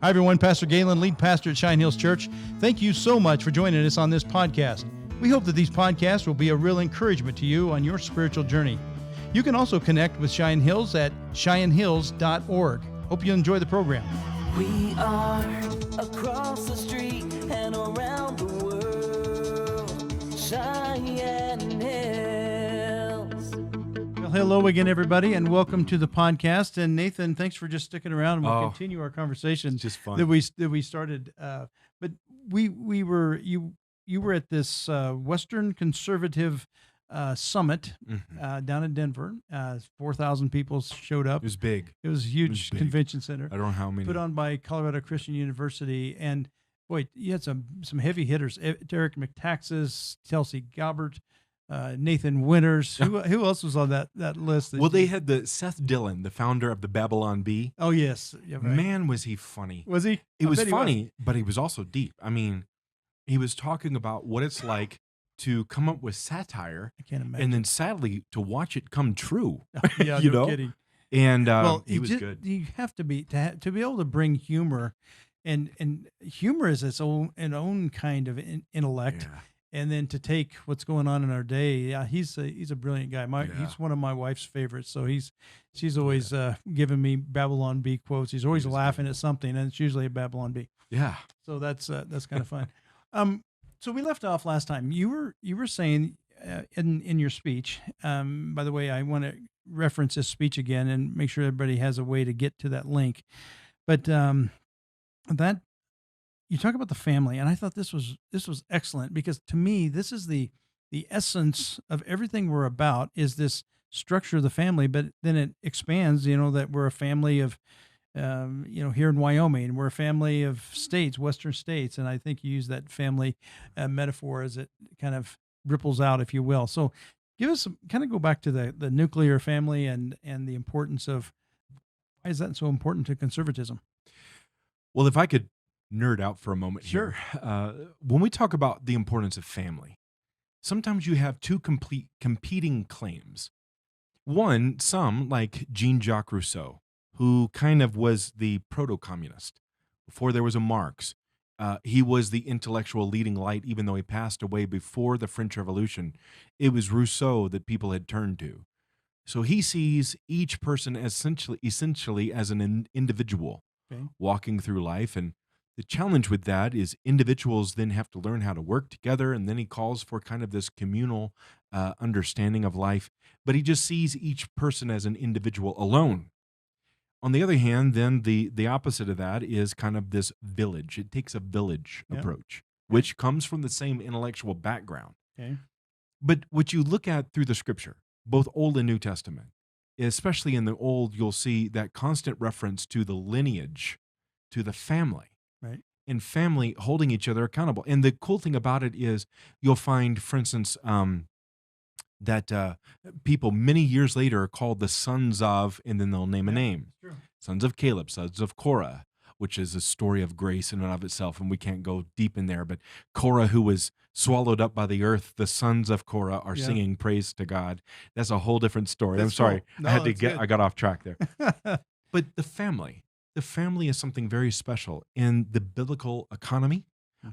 Hi, everyone. Pastor Galen, lead pastor at Cheyenne Hills Church. Thank you so much for joining us on this podcast. We hope that these podcasts will be a real encouragement to you on your spiritual journey. You can also connect with Cheyenne Hills at CheyenneHills.org. Hope you enjoy the program. We are across the street and around the world, Cheyenne Hills. Well, hello again, everybody, and welcome to the podcast. And Nathan, thanks for just sticking around. And we'll continue our conversation. It's just fun. that we started. But we were you were at this Western Conservative Summit down in Denver. 4,000 people showed up. It was big. It was a huge big. convention center. I don't know how many. Put on by Colorado Christian University, and boy, you had some heavy hitters: Derek McTaxis, Tulsi Gabbard, Nathan Winters. Who else was on that list? Well, they had the Seth Dillon, the founder of the Babylon Bee. Oh yes, yeah, right. Man, was he funny? Was he? It I was bet he funny, but he was also deep. I mean, he was talking about what it's like to come up with satire, I can't imagine. and then sadly to watch it come true. Yeah, you no know? kidding. And Well, he was good. You have to be to be able to bring humor, and humor is its own kind of intellect. Yeah. And then to take what's going on in our day, yeah, he's a brilliant guy. Yeah. He's one of my wife's favorites. So she's always giving me Babylon Bee quotes. He's always He was laughing at something, and it's usually a Babylon Bee. Yeah. So that's kind of fun. So we left off last time. You were saying in your speech. By the way, I want to reference this speech again and make sure everybody has a way to get to that link. But that. You talk about the family, and I thought this was excellent, because to me, this is the essence of everything we're about, is this structure of the family. But then it expands, that we're a family of, here in Wyoming, and we're a family of states, Western states. And I think you use that family metaphor as it kind of ripples out, if you will. So give us kind of go back to the nuclear family and the importance of, why is that so important to conservatism? Well, if I could nerd out for a moment Sure. here. When we talk about the importance of family, sometimes you have two competing claims. One, some like Jean-Jacques Rousseau, who kind of was the proto-communist. Before there was a Marx, he was the intellectual leading light, even though he passed away before the French Revolution. It was Rousseau that people had turned to. So he sees each person as essentially as an individual, Okay. walking through life. And the challenge with that is individuals then have to learn how to work together, and then he calls for kind of this communal understanding of life, but he just sees each person as an individual alone. On the other hand, then the opposite of that is kind of this village. It takes a village Yeah. approach, which comes from the same intellectual background. Okay. But what you look at through the scripture, both Old and New Testament, especially in the Old, you'll see that constant reference to the lineage, to the family. Right. And family holding each other accountable. And the cool thing about it is you'll find, for instance, that people many years later are called the sons of, and then they'll name a name. True. Sons of Caleb, sons of Korah, which is a story of grace in and of itself, and we can't go deep in there. But Korah, who was swallowed up by the earth, the sons of Korah are Yeah. singing praise to God. That's a whole different story. That's I'm sorry. cool. No, that's good. I got off track there. But the family is something very special in the biblical economy.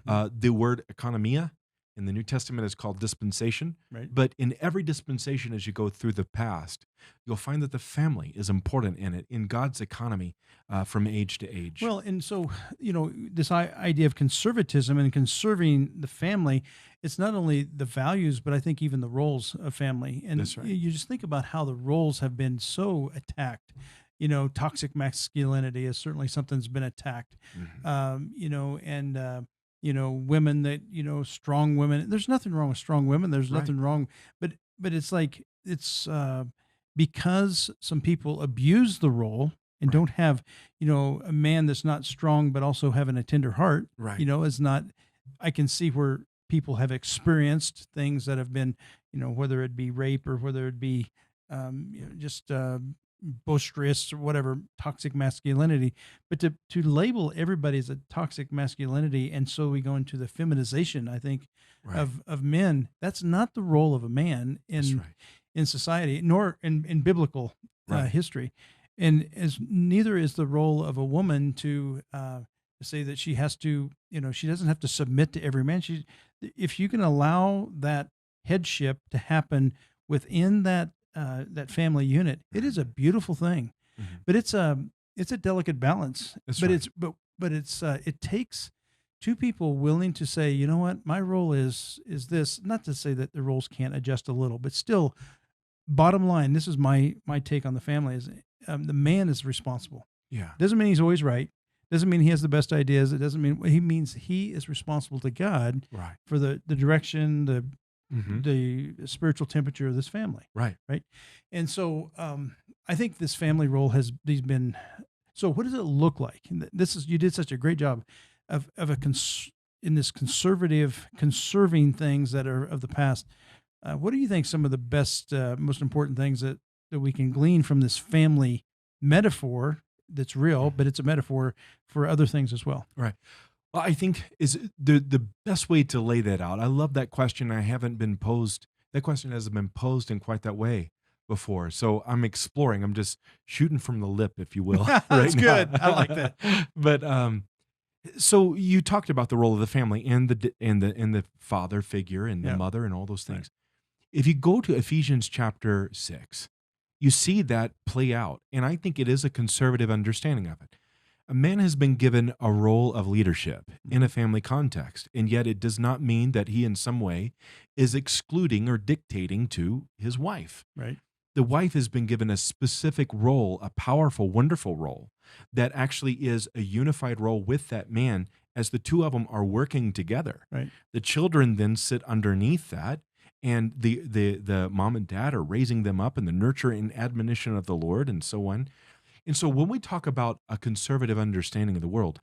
The word economia in the New Testament is called dispensation. Right. But in every dispensation, as you go through the past, you'll find that the family is important in it, in God's economy from age to age. Well, and so, this idea of conservatism and conserving the family, it's not only the values, but I think even the roles of family. And That's right. you just think about how the roles have been so attacked. Toxic masculinity is certainly something that's been attacked. Women that, strong women. There's nothing wrong with strong women. There's Right. nothing wrong. But it's like, it's because some people abuse the role and Right. don't have, a man that's not strong, but also having a tender heart, Right. is not, I can see where people have experienced things that have been, whether it be rape or whether it be just boisterous or whatever, toxic masculinity. But to label everybody as a toxic masculinity, and so we go into the feminization, I think, Right. of men. That's not the role of a man That's in right. in society, nor in biblical Right. history, and as neither is the role of a woman to to say that she has to, she doesn't have to submit to every man. If you can allow that headship to happen within that family unit, it is a beautiful thing. Mhm. But it's a delicate balance. That's But right. it takes two people willing to say, you know what, my role is this. Not to say that the roles can't adjust a little, but still, bottom line, this is my take on the family is the man is responsible. Yeah. Doesn't mean he's always right. Doesn't mean he has the best ideas. It doesn't mean he means he is responsible to God Right. for the direction, Mhm. the spiritual temperature of this family. Right. Right. And so I think this family role has these been. So what does it look like? And this is you did such a great job of in this conserving things that are of the past. What do you think some of the best, most important things that we can glean from this family metaphor that's real, but it's a metaphor for other things as well? Right. Well, I think is the best way to lay that out. I love that question. I haven't been posed. That question hasn't been posed in quite that way before. So I'm exploring. I'm just shooting from the lip, if you will. That's right now. good. I like that. But so you talked about the role of the family and the father figure and the Yeah. mother and all those Right. things. If you go to Ephesians chapter 6, you see that play out. And I think it is a conservative understanding of it. A man has been given a role of leadership in a family context, and yet it does not mean that he in some way is excluding or dictating to his wife. Right. The wife has been given a specific role, a powerful, wonderful role that actually is a unified role with that man as the two of them are working together. Right. The children then sit underneath that, and the mom and dad are raising them up in the nurture and admonition of the Lord and so on. And so when we talk about a conservative understanding of the world,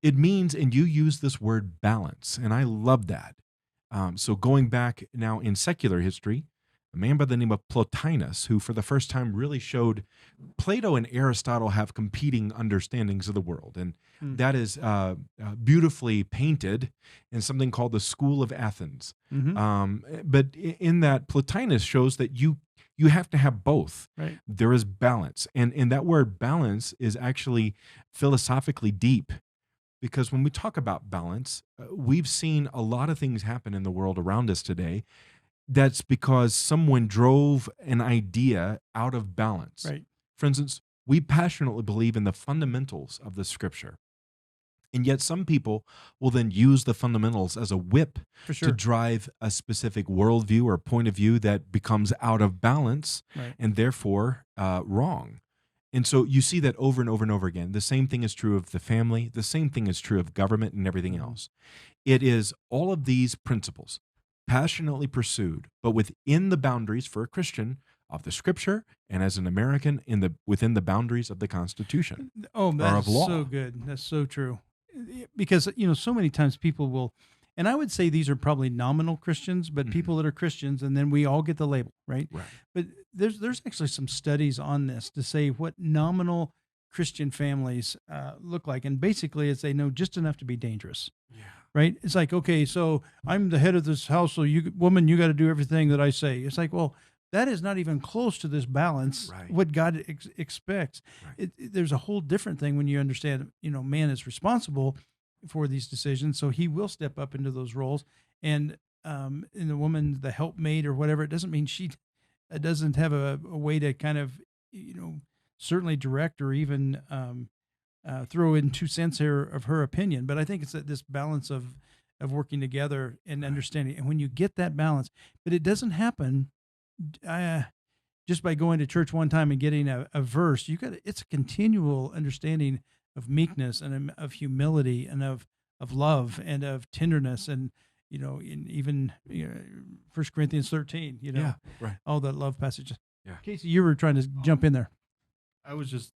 it means, and you use this word balance, and I love that. So going back now in secular history, a man by the name of Plotinus, who for the first time really showed Plato and Aristotle have competing understandings of the world. And Hmm. that is beautifully painted in something called the School of Athens. But in that, Plotinus shows that you have to have both. Right. There is balance. And that word balance is actually philosophically deep, because when we talk about balance, we've seen a lot of things happen in the world around us today. That's because someone drove an idea out of balance. Right. For instance, we passionately believe in the fundamentals of the scripture. And yet some people will then use the fundamentals as a whip For sure. to drive a specific worldview or point of view that becomes out of balance Right. and therefore wrong. And so you see that over and over and over again. The same thing is true of the family. The same thing is true of government and everything Mhm. else. It is all of these principles passionately pursued, but within the boundaries for a Christian of the scripture and as an American within the boundaries of the Constitution. Oh, Or that of is law. so good. That's so true. Because so many times people will, and I would say these are probably nominal Christians, but Mhm. people that are Christians, and then we all get the label, right? Right. But there's actually some studies on this to say what nominal Christian families look like, and basically it's they know just enough to be dangerous. Yeah. Right? It's like, okay, so I'm the head of this house, so you got to do everything that I say. It's like, well, that is not even close to this balance. Right. What God expects. Right. There's a whole different thing when you understand, man is responsible for these decisions, so he will step up into those roles. And in the woman, the helpmate or whatever, it doesn't mean she doesn't have a way to kind of, certainly direct or even throw in 2 cents here of her opinion. But I think it's this balance of working together and understanding. And when you get that balance, but it doesn't happen just by going to church one time and getting a verse. It's a continual understanding of meekness and of humility and of love and of tenderness and in even 1 Corinthians 13. Yeah. Right. All that love passages. Yeah. Casey, you were trying to jump in there. I was just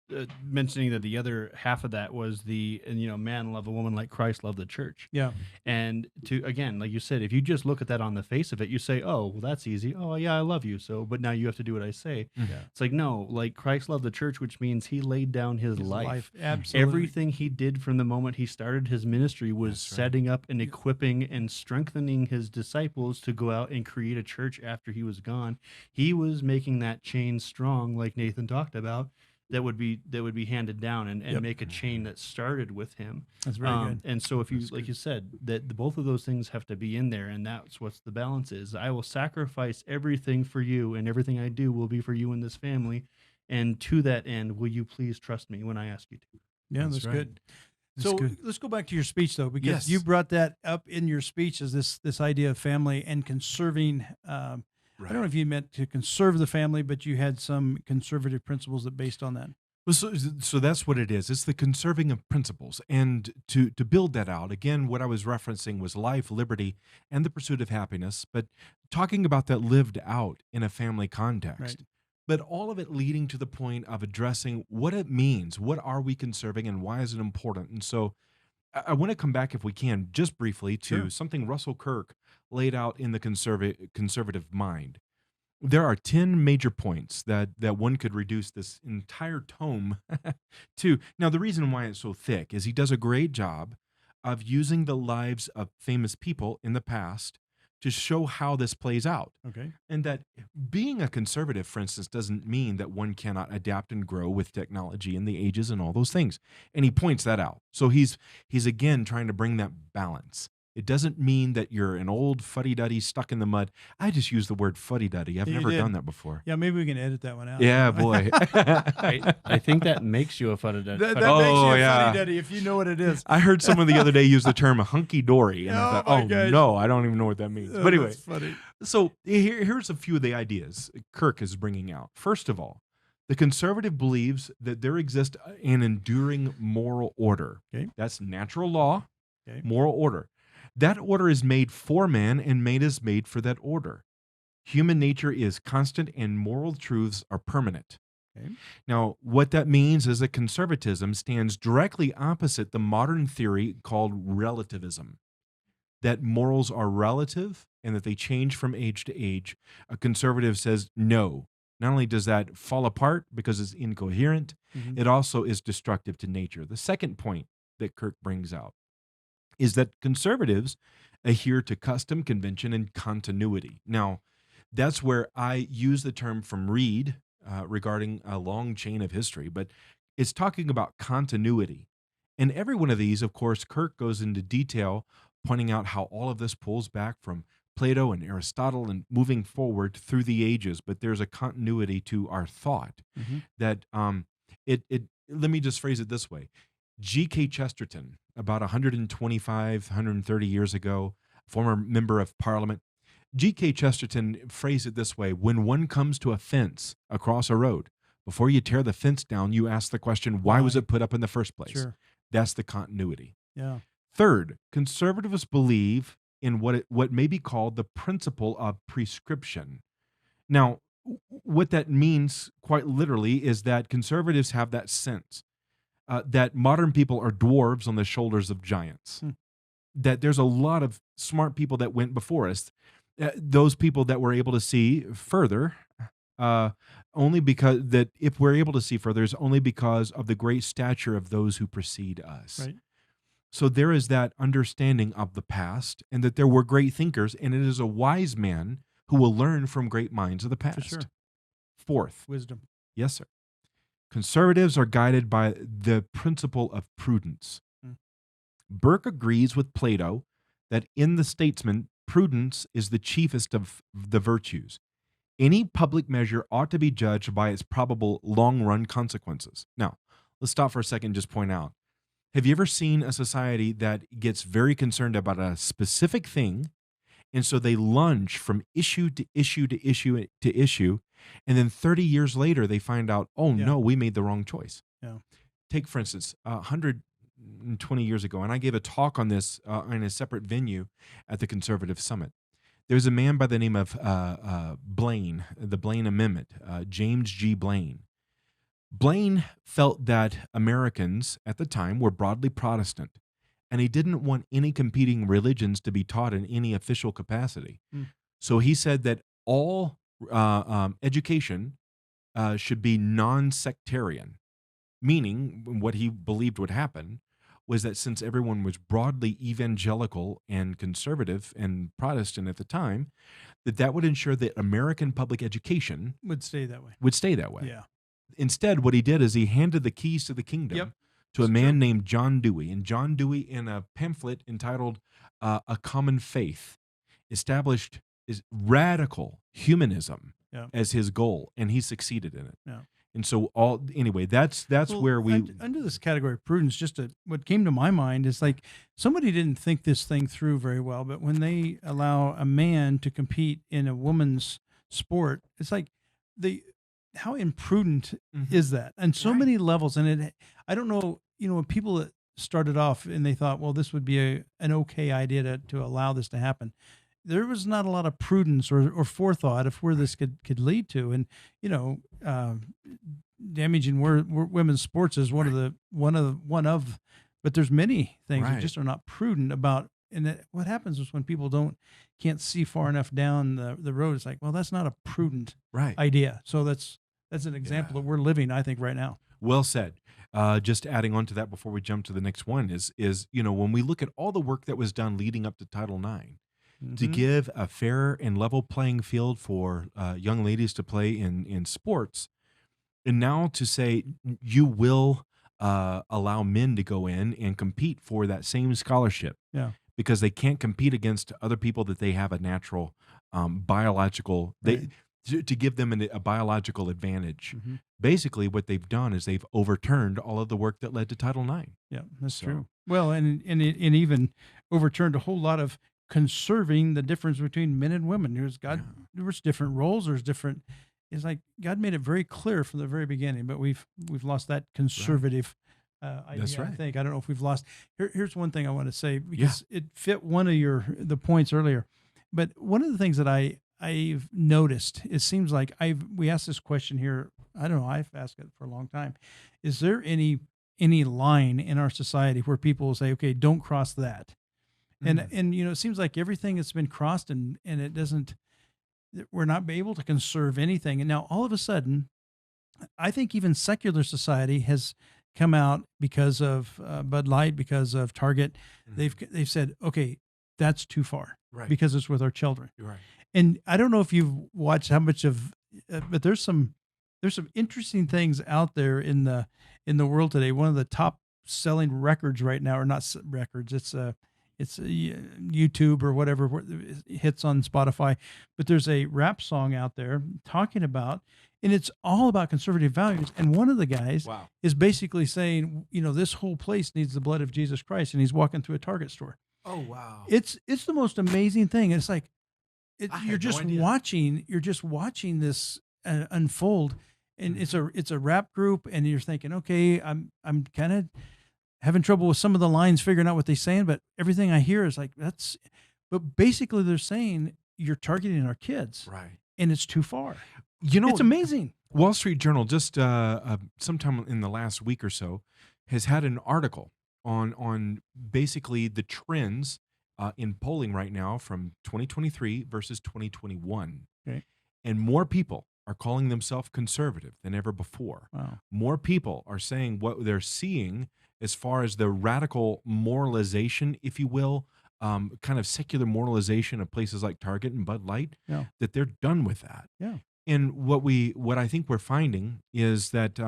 mentioning that the other half of that was man love a woman like Christ loved the church. Yeah. And to, again, like you said, if you just look at that on the face of it, you say, oh, well, that's easy. Oh, yeah, I love you. So, but now you have to do what I say. Yeah. It's like, no, like Christ loved the church, which means he laid down his life. Absolutely. Everything he did from the moment he started his ministry was That's right. setting up and equipping and strengthening his disciples to go out and create a church after he was gone. He was making that chain strong, like Nathan talked about. that would be handed down and Yep. make a chain that started with him. That's very good. And so if you, That's like good. you said, that both of those things have to be in there, and that's what's the balance is. I will sacrifice everything for you, and everything I do will be for you and this family. And to that end, will you please trust me when I ask you to? Yeah, That's that's right. good. That's So good. let's go back to your speech though, because Yes. you brought that up in your speech as this idea of family and conserving. I don't know if you meant to conserve the family, but you had some conservative principles that based on that. Well, so that's what it is. It's the conserving of principles. And to build that out, again, what I was referencing was life, liberty, and the pursuit of happiness, but talking about that lived out in a family context. Right. But all of it leading to the point of addressing what it means. What are we conserving and why is it important? And so I want to come back, if we can, just briefly to Sure. something Russell Kirk laid out in the conservative mind. There are 10 major points that one could reduce this entire tome to. Now, the reason why it's so thick is he does a great job of using the lives of famous people in the past to show how this plays out. Okay. And that being a conservative, for instance, doesn't mean that one cannot adapt and grow with technology and the ages and all those things. And he points that out. So he's again trying to bring that balance. It doesn't mean that you're an old fuddy-duddy stuck in the mud. I just used the word fuddy-duddy. I've You never did. done that before. Yeah, maybe we can edit that one out. Yeah, boy. I think that makes you a fuddy That makes Oh, you a yeah. funny daddy if you know what it is. I heard someone the other day use the term hunky-dory, and I Oh, thought, my oh, gosh. no, I don't even know what that means. Oh, But anyway, that's funny. so here's a few of the ideas Kirk is bringing out. First of all, the conservative believes that there exists an enduring moral order. Okay. That's natural law, Okay. moral order. That order is made for man, and man is made for that order. Human nature is constant, and moral truths are permanent. Okay. Now, what that means is that conservatism stands directly opposite the modern theory called relativism, that morals are relative and that they change from age to age. A conservative says no. Not only does that fall apart because it's incoherent, Mhm. it also is destructive to nature. The second point that Kirk brings out is that conservatives adhere to custom, convention, and continuity. Now, that's where I use the term from Reed regarding a long chain of history, but it's talking about continuity. And every one of these, of course, Kirk goes into detail, pointing out how all of this pulls back from Plato and Aristotle and moving forward through the ages. But there's a continuity to our thought Mhm. that let me just phrase it this way. G.K. Chesterton, about 125, 130 years ago, former member of parliament, G.K. Chesterton phrased it this way: when one comes to a fence across a road, before you tear the fence down, you ask the question, why was Why? it put up in the first place? Sure. That's the continuity. Yeah. Third, conservatives believe in what may be called the principle of prescription. Now, what that means quite literally is that conservatives have that sense that modern people are dwarves on the shoulders of giants. Hmm. That there's a lot of smart people that went before us. Those people that were able to see further, only because that if we're able to see further, is only because of the great stature of those who precede us. Right. So there is that understanding of the past, and that there were great thinkers, and it is a wise man who will learn from great minds of the past. sure. Fourth, Wisdom. yes, sir. Conservatives are guided by the principle of prudence. Hmm. Burke agrees with Plato that in the statesman, prudence is the chiefest of the virtues. Any public measure ought to be judged by its probable long-run consequences. Now, let's stop for a second and just point out, have you ever seen a society that gets very concerned about a specific thing, and so they lunge from issue to issue to issue to issue, and then 30 years later they find out, oh Yeah. no, we made the wrong choice. Yeah. Take, for instance, 120 years ago, and I gave a talk on this in a separate venue at the Conservative Summit. There's a man by the name of Blaine, the Blaine Amendment, James G. Blaine. Blaine felt that Americans at the time were broadly Protestant, and he didn't want any competing religions to be taught in any official capacity. Hmm. So he said that all education should be non-sectarian, meaning what he believed would happen was that since everyone was broadly evangelical and conservative and Protestant at the time, that would ensure that American public education Would stay that way. would stay that way. Yeah. Instead, what he did is he handed the keys to the kingdom Yep. to a It's man true. named John Dewey. And John Dewey, in a pamphlet entitled A Common Faith, established is radical humanism Yeah. as his goal, and he succeeded in it. Yeah. And so anyway, that's Well, where we under this category of prudence, what came to my mind is like somebody didn't think this thing through very well, but when they allow a man to compete in a woman's sport, it's like how imprudent Mhm. is that? On so Right. many levels, and I don't know, when people that started off and they thought, well, this would be an okay idea to allow this to happen. There was not a lot of prudence or forethought of where this could lead to, and damaging women's sports is one of, but there's many things that Right. just are not prudent about. And what happens is when people can't see far enough down the road, it's like, well, that's not a prudent right. idea. So that's an example that we're living, I think, right now. Well said. Just adding on to that before we jump to the next one is when we look at all the work that was done leading up to Title IX to Mhm. give a fair and level playing field for young ladies to play in sports, and now to say you will allow men to go in and compete for that same scholarship, Yeah. because they can't compete against other people that they have a natural biological Right. to give them a biological advantage. Mhm. Basically, what they've done is they've overturned all of the work that led to Title IX. Yeah, that's So- true. Well, and even overturned a whole lot of conserving the difference between men and women. There was different roles. There's different. It's like God made it very clear from the very beginning, but we've lost that conservative idea. That's I right. think I don't know if we've lost. Here's one thing I want to say because it fit one of the points earlier, but one of the things that I've noticed, it seems like we asked this question here. I don't know. I've asked it for a long time. Is there any line in our society where people will say, okay, don't cross that? And it seems like everything that's been crossed and it doesn't, we're not able to conserve anything. And now all of a sudden, I think even secular society has come out because of Bud Light, because of Target. They've said, okay, that's too far Right. because it's with our children. You're right. And I don't know if you've watched how much of, but there's some interesting things out there in the world today. One of the top selling records right now, or not records, it's YouTube or whatever hits on Spotify, but there's a rap song out there talking about, and it's all about conservative values. And one of the guys Wow. is basically saying, this whole place needs the blood of Jesus Christ, and he's walking through a Target store. Oh, wow. It's the most amazing thing. It's like I had you're no just idea. watching this unfold, and it's a rap group, and you're thinking, okay, I'm kind of having trouble with some of the lines, figuring out what they're saying, but everything I hear is like that's. But basically, they're saying you're targeting our kids, Right. and it's too far. You know, It's amazing. Wall Street Journal just sometime in the last week or so has had an article on basically the trends in polling right now from 2023 versus 2021. Okay. And more people are calling themselves conservative than ever before. Wow. More people are saying what they're seeing as far as the radical moralization, if you will, kind of secular moralization of places like Target and Bud Light, Yeah. that they're done with that. Yeah. And what I think we're finding is that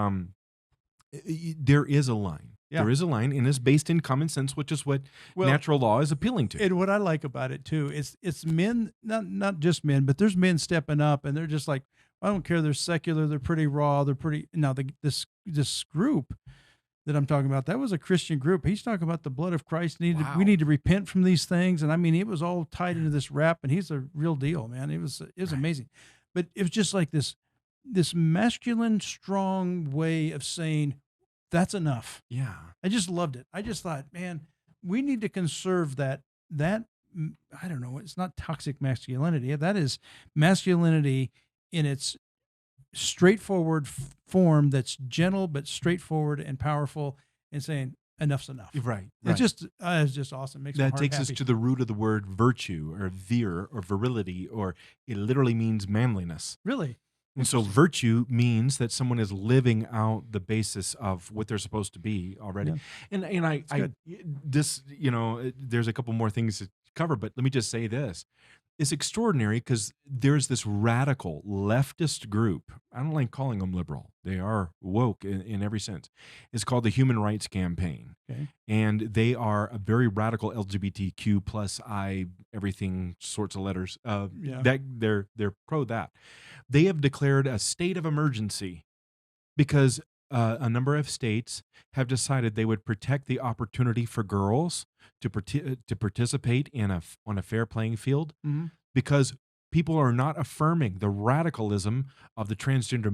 there is a line. Yeah. There is a line, and it's based in common sense, which is what Well, natural law is appealing to. And what I like about it too is it's men, not just men, but there's men stepping up, and they're just like, I don't care. They're secular. They're pretty raw. They're pretty. Now this group that I'm talking about, that was a Christian group. He's talking about the blood of Christ. Wow. We need to repent from these things. And I mean, it was all tied into this rap, and he's a real deal, man. It was amazing. But it was just like this masculine, strong way of saying that's enough. Yeah. I just loved it. I just thought, man, we need to conserve that. I don't know. It's not toxic masculinity. That is masculinity in its straightforward form. That's gentle but straightforward and powerful, and saying enough's enough. Right. It's just awesome. Makes my That heart takes us happy. to the root of the word virtue or vir or virility, or it literally means manliness. Really. And so virtue means that someone is living out the basis of what they're supposed to be already. Yeah. And I good. this, there's a couple more things to cover, but let me just say this. is extraordinary because there's this radical leftist group. I don't like calling them liberal. They are woke in every sense. It's called the Human Rights Campaign. Okay. And they are a very radical LGBTQ plus I everything sorts of letters. Yeah. That they're pro that. They have declared a state of emergency because a number of states have decided they would protect the opportunity for girls to participate on a fair playing field Mhm. because people are not affirming the radicalism of the transgender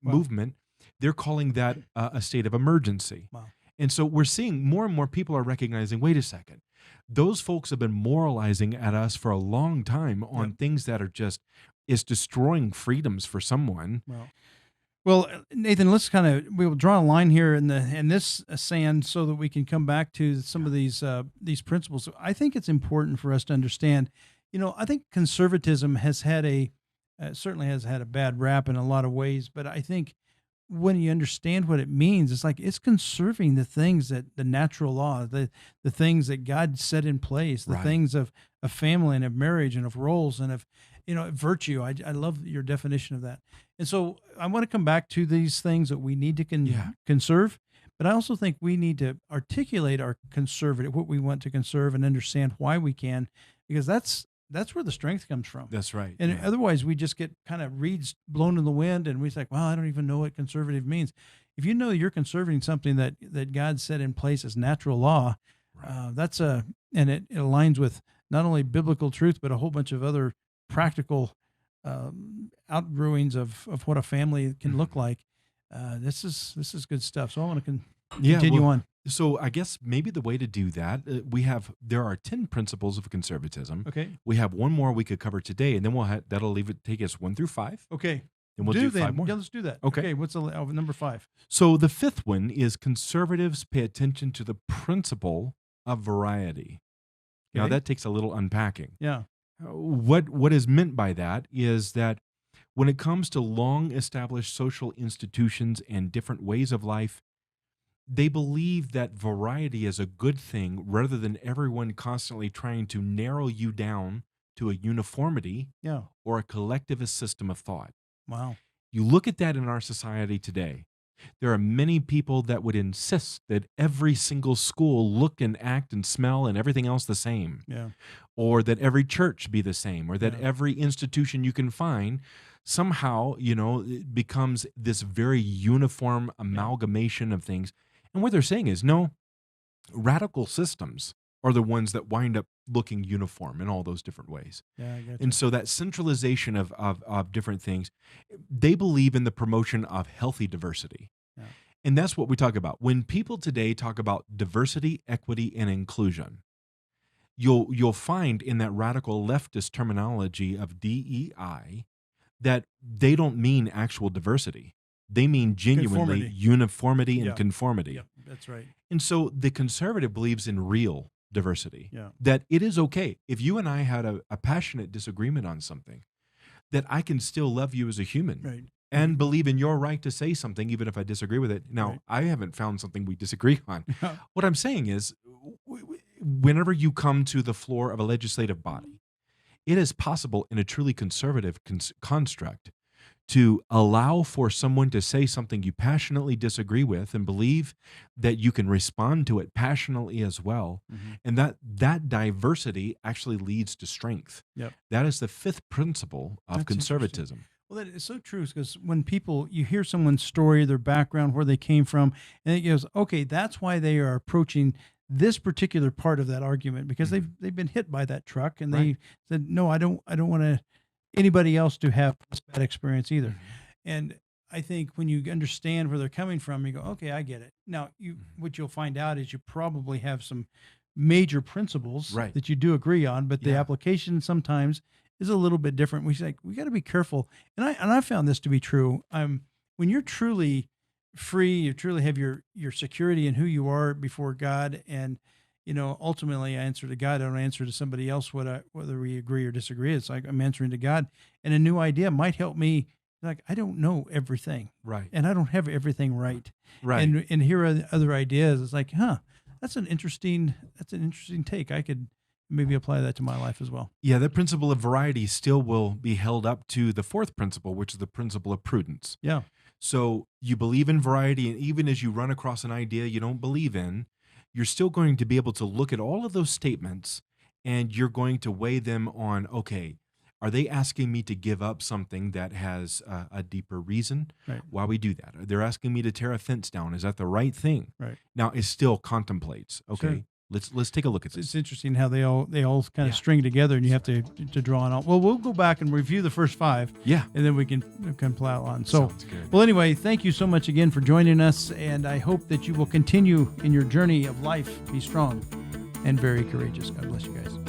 Wow. movement. They're calling that a state of emergency. Wow. And so we're seeing more and more people are recognizing, wait a second, those folks have been moralizing at us for a long time on things that are just, is destroying freedoms for someone. Well, Nathan, let's we will draw a line here in this sand so that we can come back to some of these principles. I think it's important for us to understand. I think conservatism has had certainly has had a bad rap in a lot of ways, but I think when you understand what it means, it's like it's conserving the things that the natural law, the things that God set in place, the Right. things of family and of marriage and of roles and of virtue. I love your definition of that. And so I want to come back to these things that we need to Yeah. conserve, but I also think we need to articulate our conservative, what we want to conserve, and understand why we can, because that's where the strength comes from. That's right. And yeah. otherwise, we just get kind of reeds blown in the wind, and we say, "Well, I don't even know what conservative means." If you know you're conserving something that God set in place as natural law, Right. and it aligns with not only biblical truth but a whole bunch of other practical outgrowings of what a family can look like. This is good stuff. So I want to Yeah, continue well, on. So I guess maybe the way to do that, there are 10 principles of conservatism. Okay. We have one more we could cover today, and then that'll take us 1 through 5, Okay. and we'll do then. 5 more. Yeah, let's do that. Okay. What's number 5? So the 5th one is conservatives pay attention to the principle of variety. Now Okay. that takes a little unpacking. Yeah. What is meant by that is that when it comes to long established social institutions and different ways of life, they believe that variety is a good thing rather than everyone constantly trying to narrow you down to a uniformity Yeah. or a collectivist system of thought. Wow. You look at that in our society today. There are many people that would insist that every single school look and act and smell and everything else the same, Yeah. or that every church be the same, or that Yeah. every institution you can find somehow, it becomes this very uniform amalgamation of things. And what they're saying is, no, radical systems are the ones that wind up looking uniform in all those different ways. Yeah. I got And so that centralization of different things, they believe in the promotion of healthy diversity. Yeah. And that's what we talk about. When people today talk about diversity, equity, and inclusion, you'll find in that radical leftist terminology of DEI that they don't mean actual diversity. They mean genuinely Conformity. uniformity and Yeah. conformity. Yeah. That's right. And so the conservative believes in real diversity. Yeah. That it is okay if you and I had a passionate disagreement on something, that I can still love you as a human Right. and believe in your right to say something, even if I disagree with it. Now, Right. I haven't found something we disagree on. What I'm saying is, whenever you come to the floor of a legislative body, it is possible in a truly conservative construct to allow for someone to say something you passionately disagree with and believe that you can respond to it passionately as well. Mhm. And that diversity actually leads to strength. Yep. That is the 5th principle of That's conservatism. Well, that is so true, because when you hear someone's story, their background, where they came from, and it goes, okay, that's why they are approaching this particular part of that argument, because they've been hit by that truck, and Right. they said, no, I don't want anybody else to have this bad experience either. Mm-hmm. And I think when you understand where they're coming from, you go, okay, I get it. Now, what you'll find out is you probably have some major principles Right. that you do agree on, but the Yeah. application sometimes is a little bit different. We got to be careful, and I found this to be true. When you're truly free, you truly have your security in who you are before God, and ultimately I answer to God. I don't answer to somebody else whether we agree or disagree. It's like I'm answering to God, and a new idea might help me. Like, I don't know everything, Right. and I don't have everything right. Right. And here are the other ideas. It's like, that's an interesting take. I could maybe apply that to my life as well. Yeah, the principle of variety still will be held up to the fourth principle, which is the principle of prudence. Yeah. So you believe in variety, and even as you run across an idea you don't believe in, you're still going to be able to look at all of those statements and you're going to weigh them on, okay, are they asking me to give up something that has a deeper reason Right. why we do that? They're asking me to tear a fence down. Is that the right thing? Right. Now, it still contemplates, okay, Sure. let's take a look at It's this. interesting how they all kind of Yeah. string together, and you have to draw on all. Well, we'll go back and review the first 5, Yeah. and then we can plow on. So, Sounds good. well, anyway, thank you so much again for joining us, and I hope that you will continue in your journey of life. Be strong and very courageous. God bless you guys.